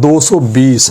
220।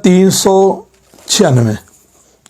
396,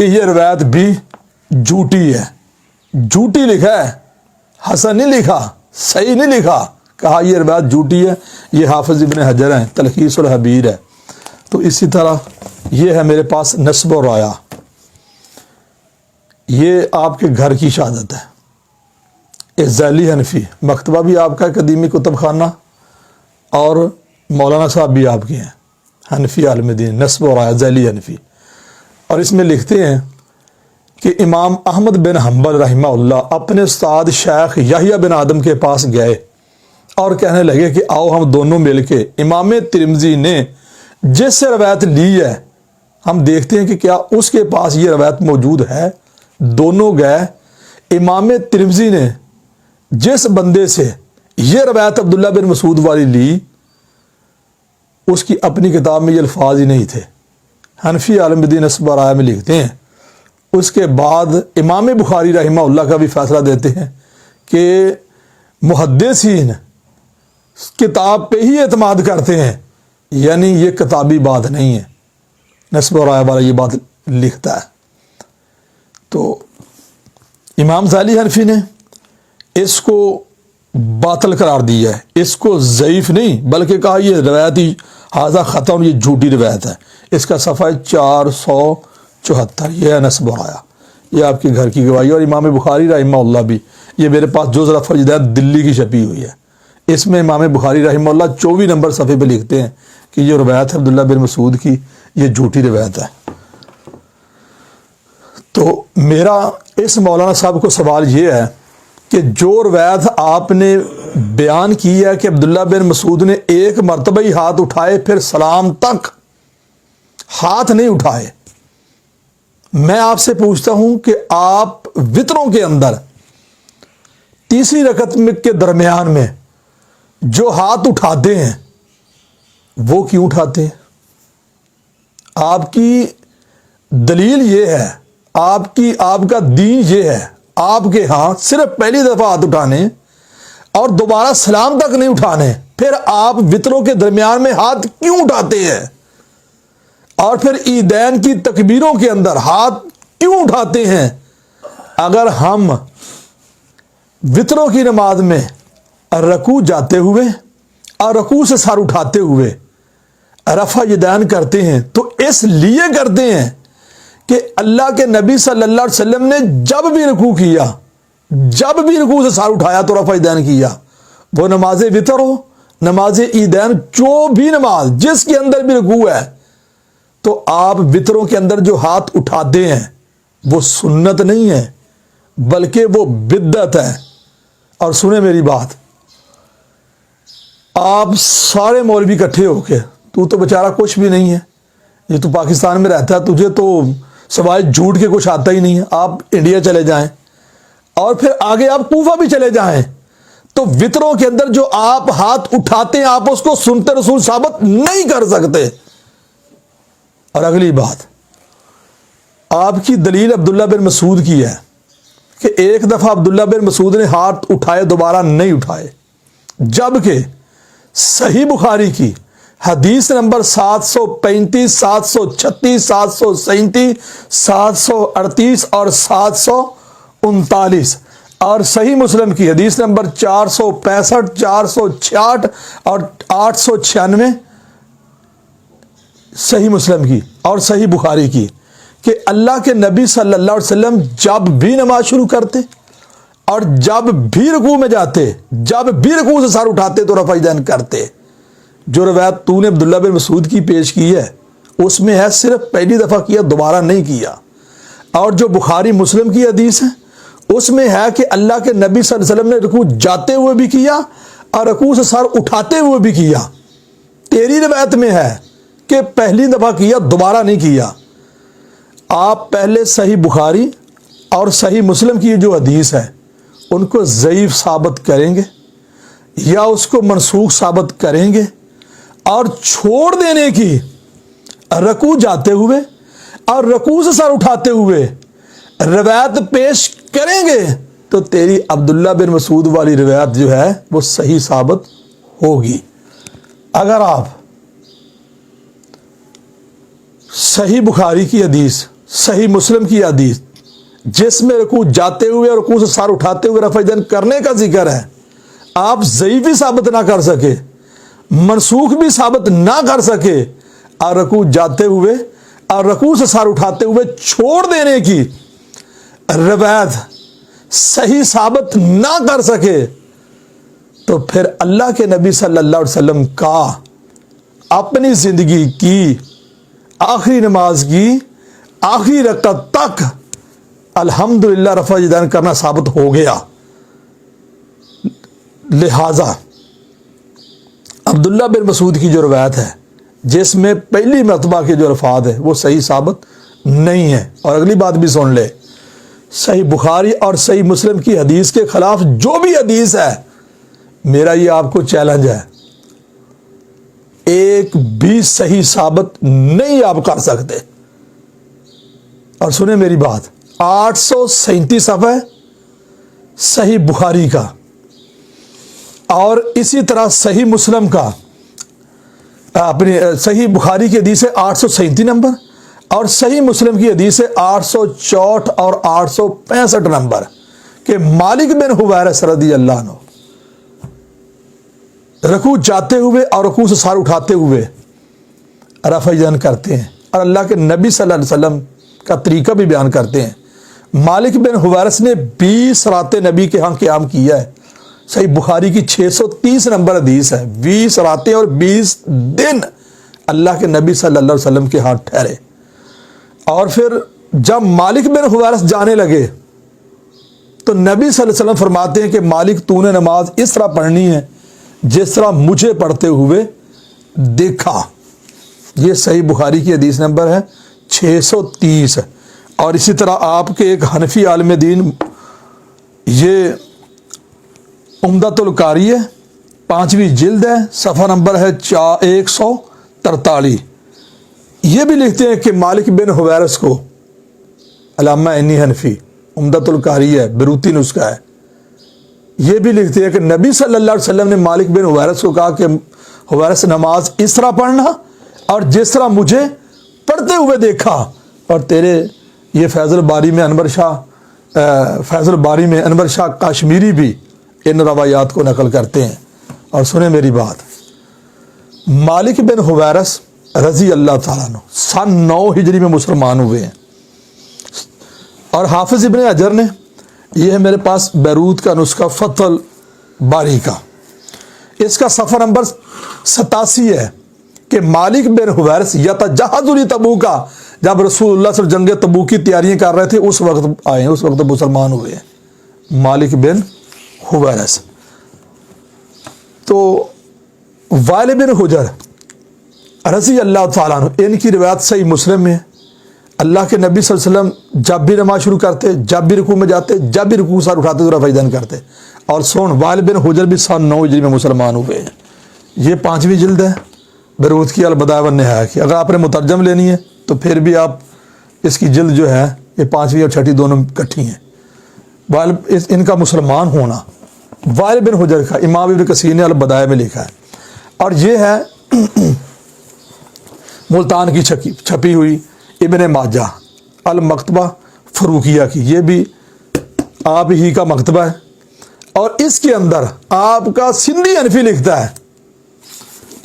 کہ یہ روایت بھی جھوٹی ہے. جھوٹی لکھا ہے, حسن نہیں لکھا, صحیح نہیں لکھا, کہا یہ روایت جھوٹی ہے. یہ حافظ ابن حجر ہیں, تلخیص الحبیر ہے. تو اسی طرح یہ ہے میرے پاس نسب و رایا, یہ آپ کے گھر کی شہادت ہے. ذیلی حنفی مکتبہ بھی آپ کا قدیمی کتب خانہ, اور مولانا صاحب بھی آپ کے ہیں, حنفی عالم دین, نسب و رایا ذیلی حنفی. اور اس میں لکھتے ہیں کہ امام احمد بن حنبل رحمہ اللہ اپنے استاد شیخ یحییٰ بن آدم کے پاس گئے اور کہنے لگے کہ آؤ ہم دونوں مل کے امام ترمذی نے جس سے روایت لی ہے ہم دیکھتے ہیں کہ کیا اس کے پاس یہ روایت موجود ہے. دونوں گئے, امام ترمذی نے جس بندے سے یہ روایت عبداللہ بن مسعود والی لی اس کی اپنی کتاب میں یہ الفاظ ہی نہیں تھے. حنفی عالم دین نسب و رایا میں لکھتے ہیں. اس کے بعد امام بخاری رحمہ اللہ کا بھی فیصلہ دیتے ہیں کہ محدثین کتاب پہ ہی اعتماد کرتے ہیں, یعنی یہ کتابی بات نہیں ہے. نسب و رایا والا یہ بات لکھتا ہے. تو امام ذیلی حنفی نے اس کو باطل قرار دیا ہے, اس کو ضعیف نہیں بلکہ کہا یہ روایت ہی حاضہ خطا, یہ جھوٹی روایت ہے. اس کا صفحہ 474, یہ ہے نسب و رایا, یہ آپ کے گھر کی گواہی. اور امام بخاری رحمہ اللہ بھی, یہ میرے پاس جز رفع الجدید دلی کی چھپی ہوئی ہے, اس میں امام بخاری رحمہ اللہ 24 نمبر صفحے پہ لکھتے ہیں کہ یہ روایت ہے عبداللہ بن مسعود کی, یہ جھوٹی روایت ہے. تو میرا اس مولانا صاحب کو سوال یہ ہے کہ جو روایت آپ نے بیان کی ہے کہ عبداللہ بن مسعود نے ایک مرتبہ ہی ہاتھ اٹھائے پھر سلام تک ہاتھ نہیں اٹھائے, میں آپ سے پوچھتا ہوں کہ آپ وطروں کے اندر تیسری رکعت کے درمیان میں جو ہاتھ اٹھاتے ہیں وہ کیوں اٹھاتے ہیں؟ آپ کی دلیل یہ ہے, آپ کا دین یہ ہے, آپ کے ہاں صرف پہلی دفعہ ہاتھ اٹھانے اور دوبارہ سلام تک نہیں اٹھانے, پھر آپ وطروں کے درمیان میں ہاتھ کیوں اٹھاتے ہیں؟ اور پھر عیدین کی تکبیروں کے اندر ہاتھ کیوں اٹھاتے ہیں؟ اگر ہم وطروں کی نماز میں رکوع جاتے ہوئے اور رکوع سے سر اٹھاتے ہوئے رفع یدین کرتے ہیں تو اس لیے کرتے ہیں کہ اللہ کے نبی صلی اللہ علیہ وسلم نے جب بھی رکوع کیا, جب بھی رکوع سے سر اٹھایا تو رفع یدین کیا, وہ نماز وطر ہو, نماز عیدین, جو بھی نماز جس کے اندر بھی رکوع ہے, تو آپ وطروں کے اندر جو ہاتھ اٹھاتے ہیں وہ سنت نہیں ہے بلکہ وہ بدعت ہے. اور سنیں میری بات, آپ سارے مولوی اکٹھے ہو کے, تو بیچارہ کچھ بھی نہیں ہے, یہ تو پاکستان میں رہتا ہے, تجھے تو سوائے جھوٹ کے کچھ آتا ہی نہیں ہے. آپ انڈیا چلے جائیں اور پھر آگے آپ کوفہ بھی چلے جائیں تو وطروں کے اندر جو آپ ہاتھ اٹھاتے ہیں آپ اس کو سنت رسول ثابت نہیں کر سکتے. اور اگلی بات, آپ کی دلیل عبداللہ بن مسعود کی ہے کہ ایک دفعہ عبداللہ بن مسعود نے ہاتھ اٹھائے دوبارہ نہیں اٹھائے, جبکہ صحیح بخاری کی حدیث نمبر 735, 736, 737, 738 اور 739, اور صحیح مسلم کی حدیث نمبر 465, 466 اور 896, صحیح مسلم کی اور صحیح بخاری کی, کہ اللہ کے نبی صلی اللہ علیہ وسلم جب بھی نماز شروع کرتے اور جب بھی رکوع میں جاتے, جب بھی رکوع سے سر اٹھاتے تو رفع یدین کرتے. جو روایت تو نے عبداللہ بن مسعود کی پیش کی ہے اس میں ہے صرف پہلی دفعہ کیا دوبارہ نہیں کیا, اور جو بخاری مسلم کی حدیث ہے اس میں ہے کہ اللہ کے نبی صلی اللہ علیہ وسلم نے رکوع جاتے ہوئے بھی کیا اور رکوع سے سر اٹھاتے ہوئے بھی کیا. تیری روایت میں ہے کہ پہلی دفعہ کیا دوبارہ نہیں کیا. آپ پہلے صحیح بخاری اور صحیح مسلم کی جو حدیث ہے ان کو ضعیف ثابت کریں گے یا اس کو منسوخ ثابت کریں گے, اور چھوڑ دینے کی رکوع جاتے ہوئے اور رکوع سے سر اٹھاتے ہوئے روایت پیش کریں گے تو تیری عبداللہ بن مسعود والی روایت جو ہے وہ صحیح ثابت ہوگی. اگر آپ صحیح بخاری کی حدیث صحیح مسلم کی حدیث جس میں رکوع جاتے ہوئے اور رکوع سے سر اٹھاتے ہوئے رفع یدین کرنے کا ذکر ہے، آپ ضعیف بھی ثابت نہ کر سکے، منسوخ بھی ثابت نہ کر سکے، اور رکوع جاتے ہوئے اور رکوع سے سر اٹھاتے ہوئے چھوڑ دینے کی روایت صحیح ثابت نہ کر سکے، تو پھر اللہ کے نبی صلی اللہ علیہ وسلم کا اپنی زندگی کی آخری نماز کی آخری رکعت تک الحمدللہ رفع یدین کرنا ثابت ہو گیا۔ لہذا عبداللہ بن مسعود کی جو روایت ہے جس میں پہلی مرتبہ کے جو الفاظ ہے وہ صحیح ثابت نہیں ہے، اور اگلی بات بھی سن لے، صحیح بخاری اور صحیح مسلم کی حدیث کے خلاف جو بھی حدیث ہے، میرا یہ آپ کو چیلنج ہے، ایک بھی صحیح ثابت نہیں آپ کر سکتے۔ اور سنیں میری بات، 837 صفحہ صحیح بخاری کا اور اسی طرح صحیح مسلم کا، اپنی صحیح بخاری کی حدیث ہے 837 نمبر اور صحیح مسلم کی حدیث ہے 864 اور 865 نمبر کہ مالک بن حویرث رضی اللہ عنہ رکوع جاتے ہوئے اور رکوع سے سر اٹھاتے ہوئے رفع یدین کرتے ہیں، اور اللہ کے نبی صلی اللہ علیہ وسلم کا طریقہ بھی بیان کرتے ہیں۔ مالک بن حویرث نے 20 رات نبی کے ہاں قیام کیا ہے، صحیح بخاری کی 630 نمبر حدیث ہے، 20 راتیں اور 20 دن اللہ کے نبی صلی اللہ علیہ وسلم کے ہاں ٹھہرے۔ اور پھر جب مالک بن حویرث جانے لگے تو نبی صلی اللہ علیہ وسلم فرماتے ہیں کہ مالک تو نے نماز اس طرح پڑھنی ہے جس طرح مجھے پڑھتے ہوئے دیکھا۔ یہ صحیح بخاری کی حدیث نمبر ہے 630۔ اور اسی طرح آپ کے ایک حنفی عالم دین، یہ عمدۃ القاری ہے، 5ویں جلد ہے، صفحہ نمبر ہے 143، یہ بھی لکھتے ہیں کہ مالک بن حویرث کو، علامہ عینی حنفی، عمدۃ القاری ہے، بیروتی نسخہ ہے، یہ بھی لکھتے ہیں کہ نبی صلی اللہ علیہ وسلم نے مالک بن حویرث کو کہا کہ حویرث نماز اس طرح پڑھنا اور جس طرح مجھے پڑھتے ہوئے دیکھا۔ اور تیرے یہ فیض الباری میں انور شاہ کاشمیری بھی ان روایات کو نقل کرتے ہیں۔ اور سنیں میری بات، مالک بن حویرث رضی اللہ تعالیٰ عنہ سن 9 ہجری میں مسلمان ہوئے ہیں، اور حافظ ابن حجر نے، یہ ہے میرے پاس بیروت کا نسخہ فتح الباری کا، اس کا صفحہ نمبر 87 ہے کہ مالک بن حویرث یتجہز لتبوک، جب رسول اللہ صلی اللہ علیہ وسلم جنگ تبوک کی تیاریاں کر رہے تھے اس وقت آئے ہیں، اس وقت مسلمان ہوئے ہیں مالک بن حویرث۔ تو وائل بن حجر رضی اللہ تعالیٰ عنہ، ان کی روایت صحیح مسلم میں، اللہ کے نبی صلی اللہ علیہ وسلم جب بھی نماز شروع کرتے، جب بھی رکوع میں جاتے، جب بھی رکوع سر اٹھاتے تو رفع یدین کرتے۔ اور سن، وائل بن حجر بھی سن 9 ہجری میں مسلمان ہوئے ہیں، یہ 5ویں جلد ہے بیروت کی البدایہ والنہایہ کی۔ اگر آپ نے مترجم لینی ہے تو پھر بھی آپ اس کی جلد جو ہے یہ 5ویں اور 6ٹھی دونوں کٹھی ہیں۔ ان کا مسلمان ہونا وائل بن حجر کا امام ابن کثیر نے البدایہ میں لکھا ہے، اور یہ ہے ملتان کی چھپی ہوئی ابن ماجہ المکتبہ فروخیہ کی، یہ بھی آپ ہی کا مکتبہ ہے، اور اس کے اندر آپ کا سندھی حنفی لکھتا ہے،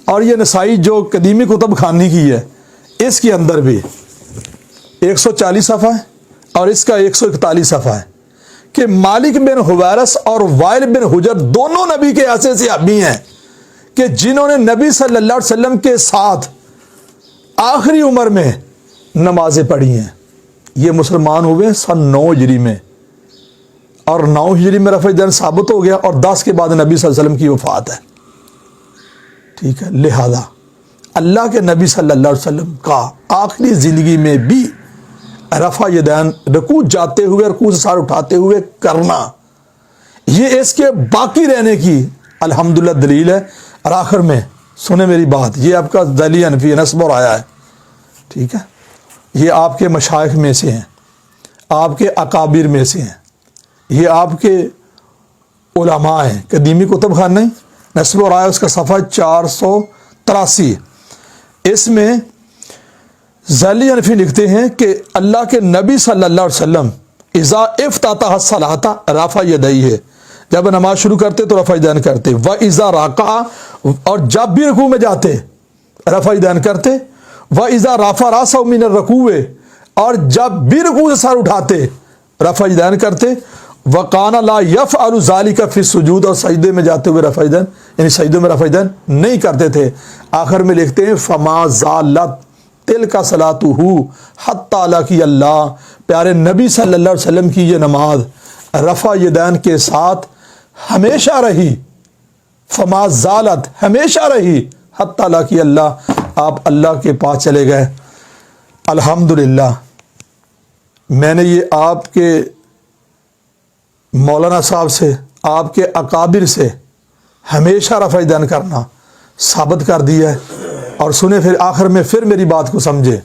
اور یہ نسائی جو قدیمی کتب خانی کی ہے اس کے اندر بھی 140 صفحہ ہے اور اس کا 141 صفحہ ہے کہ مالک بن حویرث اور وائل بن حجر دونوں نبی کے ایسے صحابی ہیں کہ جنہوں نے نبی صلی اللہ علیہ وسلم کے ساتھ آخری عمر میں نمازیں پڑھی ہیں۔ یہ مسلمان ہوئے سن 9 ہجری میں، اور 9 ہجری میں رفع یدین ثابت ہو گیا، اور 10 کے بعد نبی صلی اللہ علیہ وسلم کی وفات ہے، ٹھیک ہے۔ لہذا اللہ کے نبی صلی اللہ علیہ وسلم کا آخری زندگی میں بھی رفع یدین رکوع جاتے ہوئے، رکوع سے سر اٹھاتے ہوئے کرنا، یہ اس کے باقی رہنے کی الحمدللہ دلیل ہے۔ اور آخر میں سنیں میری بات، یہ آپ کا ذیلی حنفی نسب اور آیا ہے، ٹھیک ہے، یہ آپ کے مشائخ میں سے ہیں، آپ کے اکابر میں سے ہیں، یہ آپ کے علماء ہیں، قدیمی کتب خانہ نسب اور آیا، اس کا صفحہ 483، اس میں ذیلی حنفی لکھتے ہیں کہ اللہ کے نبی صلی اللہ علیہ وسلم اذا افتتح الصلاۃ رفع یدیہ، جب نماز شروع کرتے تو رفع یدین کرتے، و اذا رکع، اور جب بھی رکوع میں جاتے رفع یدین کرتے، و اذا رفع راسہ من الرکوع، اور جب بھی رکوع سے سر اٹھاتے رفع یدین کرتے، وکانا لا یفعل ذلک فی السجود، اور سجدے میں جاتے ہوئے رفع یدین یعنی سجدے میں رفع یدین نہیں کرتے تھے۔ آخر میں لکھتے ہیں فما زالت تلک صلاتہ حتی لقی اللہ، پیارے نبی صلی اللہ علیہ وسلم کی یہ نماز رفع یدین کے ساتھ ہمیشہ رہی، فما زالت ہمیشہ رہی، حتی لقی اللہ، آپ اللہ کے پاس چلے گئے۔ الحمدللہ میں نے یہ آپ کے مولانا صاحب سے، آپ کے اکابر سے ہمیشہ رفع یدین کرنا ثابت کر دیا ہے، اور سنیں پھر آخر میں پھر میری بات کو سمجھے۔